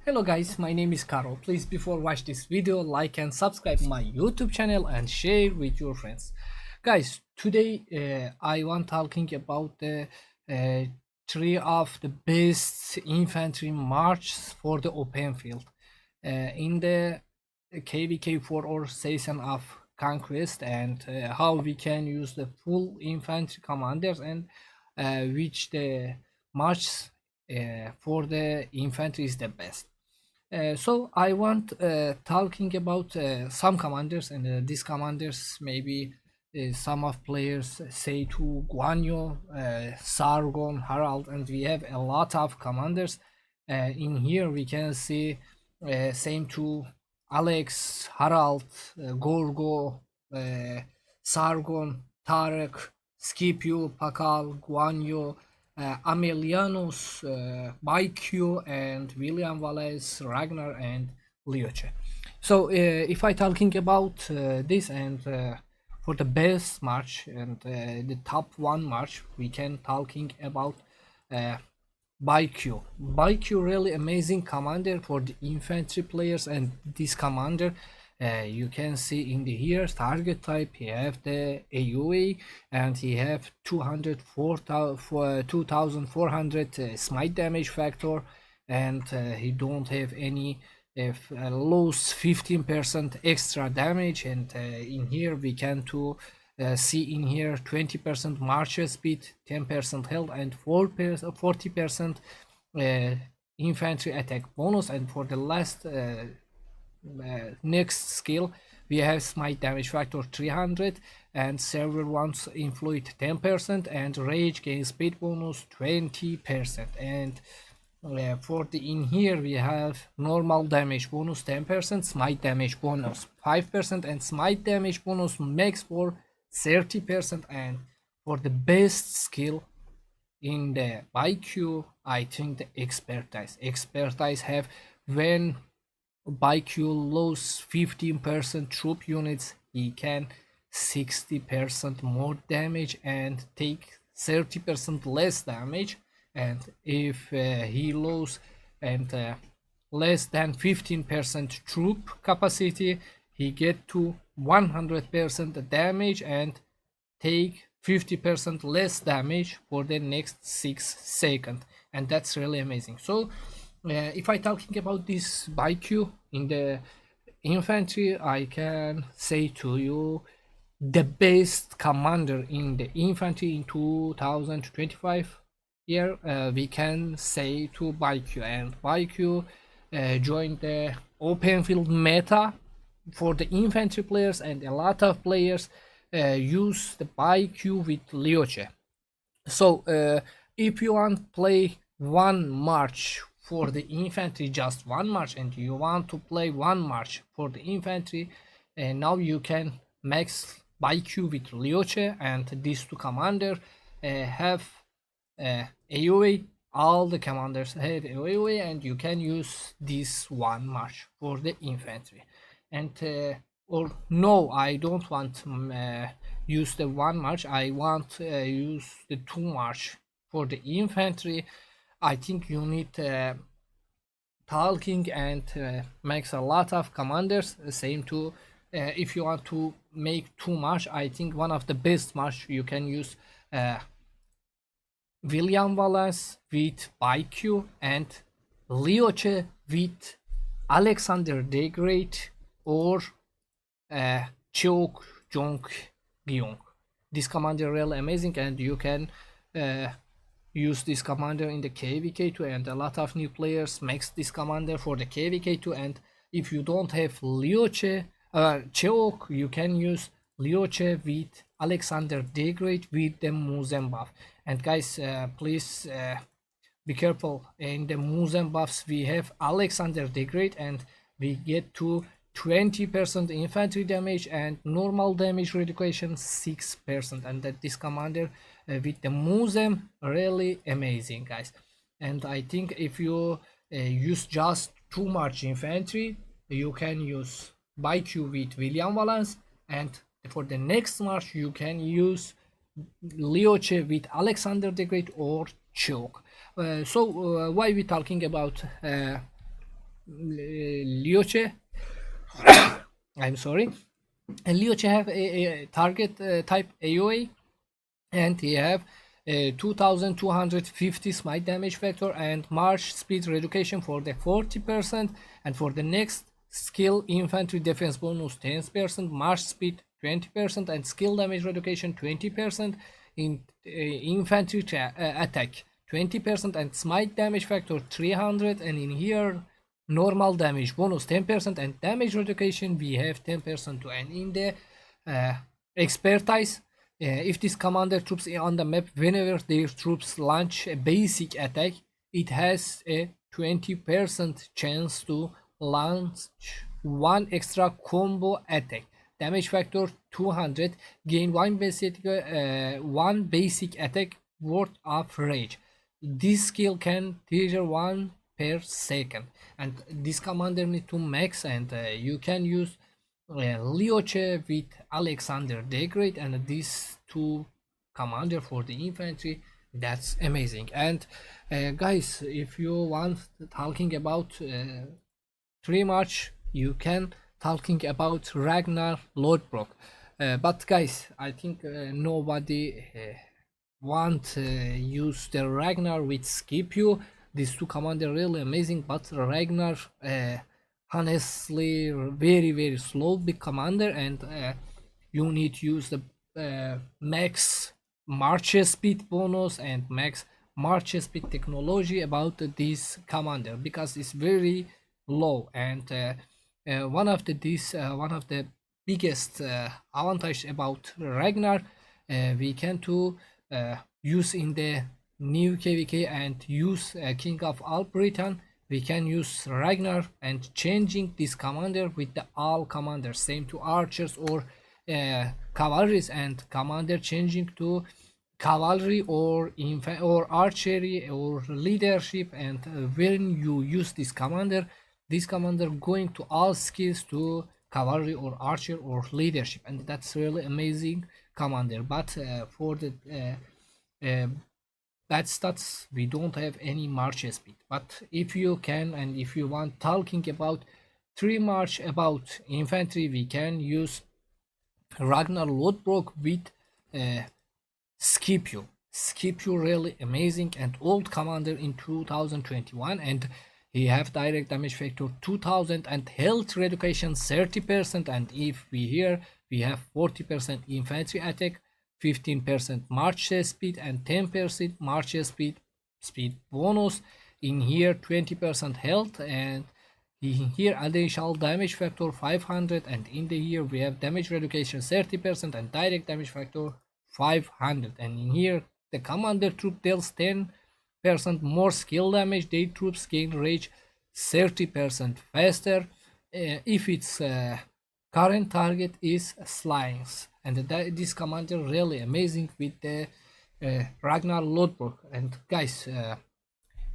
Hello guys, my name is Karo. Please before watch this video, like and subscribe my YouTube channel and share with your friends. Guys, today I want talking about the uh, three of the best infantry marches for the open field. In the KVK for our season of conquest and how we can use the full infantry commanders and which the march for the infantry is the best. So I want talking about some commanders and these commanders maybe some of players say to Guanyo, Sargon, Harald, and we have a lot of commanders. In here we can see same to Alex, Harald, Gorgo, Sargon, Tarek, Scipio, Pakal, Guanyo, Amelianus, Bai Qi, and William Wallace, Ragnar and Liu Che. So if I talking about this and for the best match and the top one match, we can talking about uh, Bai Qi. Bai Qi really amazing commander for the infantry players, and this commander you can see in the here target type he have the AoE and he have 2400 smite damage factor, and he don't have any if lose 15% extra damage, and in here we can to see in here 20% march speed, 10% health, and 40% infantry attack bonus. And for the last next skill we have smite damage factor 300, and server wants influence 10%, and rage gain speed bonus 20%. And for the in here we have normal damage bonus 10%, smite damage bonus 5%, and smite damage bonus max for 30%. And for the best skill in the Bai Qi, I think the expertise have when Bai Qi lose 15% troop units, he can 60% more damage and take 30% less damage. And if he lose and less than 15% troop capacity, he get to 100% damage and take 50% less damage for the next 6 seconds, and that's really amazing. So if I talking about this Bai Qi in the infantry, I can say to you the best commander in the infantry in 2025 year, we can say to Bai Qi. And Bai Qi joined the open field meta for the infantry players, and a lot of players use the Bai Qi with Liu Che. So if you want play one march for the infantry, just one march, and you want to play one march for the infantry, now you can max Bai Qi with Liu Che, and these two commanders have AoE. All the commanders have AoE, and you can use this one march for the infantry. And or no, I don't want use the one march, I want use the two march for the infantry. I think you need talking and makes a lot of commanders. Same to if you want to make two march, I think one of the best march you can use William Wallace with Bai Qi and Liu Che with Alexander the Great or Cheok Jong Gyung. This commander really amazing, and you can use this commander in the KVK2, and a lot of new players makes this commander for the KVK2. And if you don't have Liu Che, Cheok, you can use Liu Che with Alexander the Great with the Muzen buff. And guys, please be careful. In the Muzen buffs we have Alexander the Great, and we get to 20% infantry damage and normal damage reduction 6%, and that this commander with the Muzen really amazing, guys. And I think if you use just too much infantry, you can use Bai Qi with William Wallace, and for the next march you can use Liu Che with Alexander the Great or Chok. So why we talking about Liu Che. I'm sorry. And Liu Che have a target type AoE, and he have 2250 smite damage factor and march speed reduction for the 40%, and for the next skill infantry defense bonus 10%, march speed 20%, and skill damage reduction 20%, in infantry attack 20%, and smite damage factor 300, and in here normal damage bonus 10% and damage reduction we have 10% too. And in the expertise, if this commander troops on the map, whenever their troops launch a basic attack, it has a 20% chance to launch one extra combo attack. Damage factor 200, gain one basic attack worth of rage. This skill can trigger one per second, and this commander need to max, and you can use Liu Che with Alexander the Great, and these two commander for the infantry. That's amazing. And guys, if you want talking about three match, you can talking about Ragnar Lodbrok. But guys, I think nobody want use the Ragnar with Scipio. These two commander really amazing, but Ragnar honestly very slow big commander, and you need to use the max march speed bonus and max march speed technology about this commander, because it's very low. And one of the biggest advantage about Ragnar, we can to use in the new KVK and use King of All Britain. We can use Ragnar and changing this commander with the all commanders, same to archers or cavalries, and commander changing to cavalry or archery or leadership. And when you use this commander going to all skills to cavalry or archer or leadership, and that's really amazing commander. But for the bad stats, we don't have any march speed. But if you can, and if you want talking about three march about infantry, we can use Ragnar Lodbrok with Scipio. Scipio really amazing and old commander in 2021, and he have direct damage factor 2000 and health reduction 30%. And if we here we have 40% infantry attack, 15% march speed, and 10% march speed bonus. In here 20% health, and in here additional damage factor 500, and in the here we have damage reduction 30% and direct damage factor 500. And in here the commander troop deals 10% more skill damage. Their troops gain rage 30% faster if its current target is Slimes. And this commander really amazing with the Ragnar Lodbrok. And guys,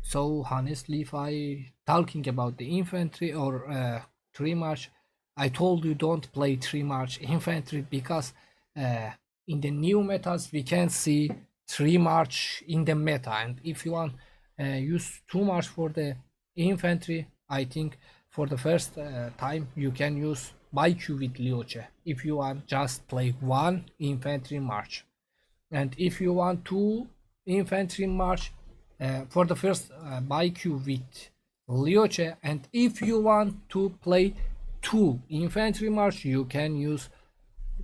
so honestly, if I talking about the infantry or three march, I told you don't play three march infantry, because in the new metas we can see three march in the meta. And if you want use two march for the infantry, I think for the first time you can use Bai Qi with Liu Che if you want just play one infantry march. And if you want two infantry march, for the first Bai Qi with Liu Che. And if you want to play two infantry march, you can use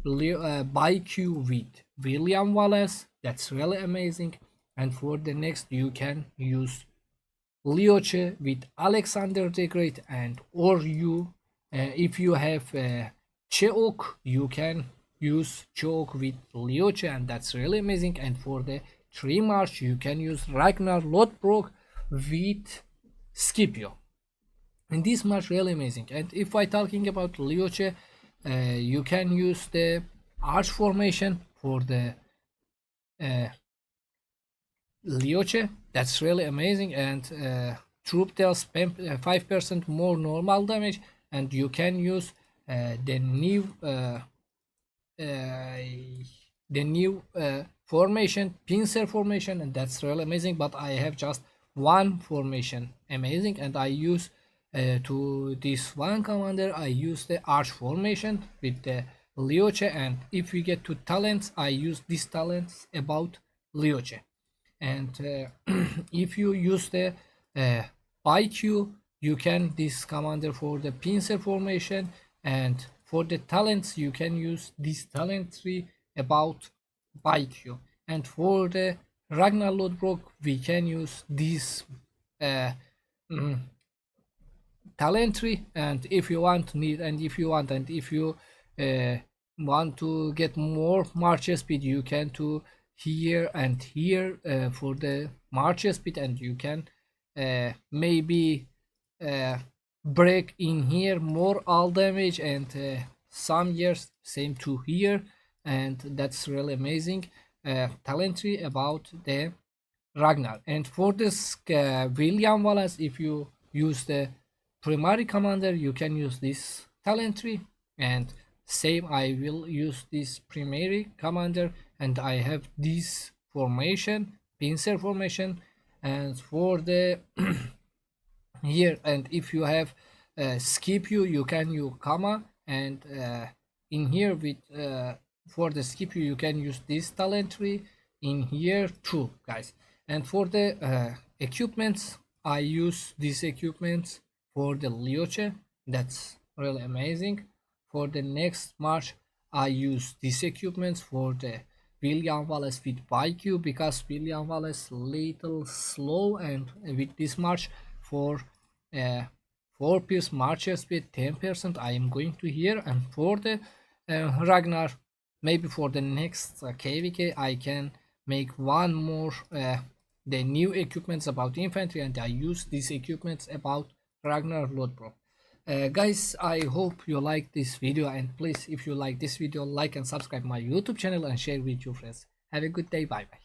Bai Qi with William Wallace. That's really amazing. And for the next you can use Liu Che with Alexander the Great, and or you if you have Cheok, you can use Cheok with Liu Che, and that's really amazing. And for the three march you can use Ragnar Lodbrok with Scipio, and this march really amazing. And if I talking about Liu Che, you can use the arch formation for the Liu Che. That's really amazing. And troop deals 5% more normal damage, and you can use the new formation, pincer formation, and that's really amazing. But I have just one formation amazing, and I use to this one commander I use the arch formation with the Liu Che, and if we get to talents I use these talents about Liu Che. And if you use the Bai Qi, you can this commander for the pincer formation, and for the talents you can use this talent tree about Bai Qi. And for the Ragnar Lodbrok we can use this uh, mm, talent tree. And if you want need and if you uh, want to get more march speed, you can to here and here for the march speed, and you can maybe uh, break in here more all damage, and some years same to here, and that's really amazing talent tree about the Ragnar. And for this William Wallace, if you use the primary commander, you can use this talent tree. And same, I will use this primary commander, and I have this formation, pincer formation. And for the here, and if you have Scipio, you can use comma, and in here with for the Scipio you can use this talent tree in here too, guys. And for the equipments, I use these equipments for the Liu Che. That's really amazing. For the next march I use these equipments for the William Wallace with Bai Qi, because William Wallace little slow, and with this march for uh, 4 piece march speed 10% I am going to here. And for the Ragnar, maybe for the next KVK I can make one more the new equipments about infantry, and I use these equipments about Ragnar Lodbrok. Guys, I hope you like this video, and please, if you like this video, like and subscribe my YouTube channel and share with your friends. Have a good day. Bye bye.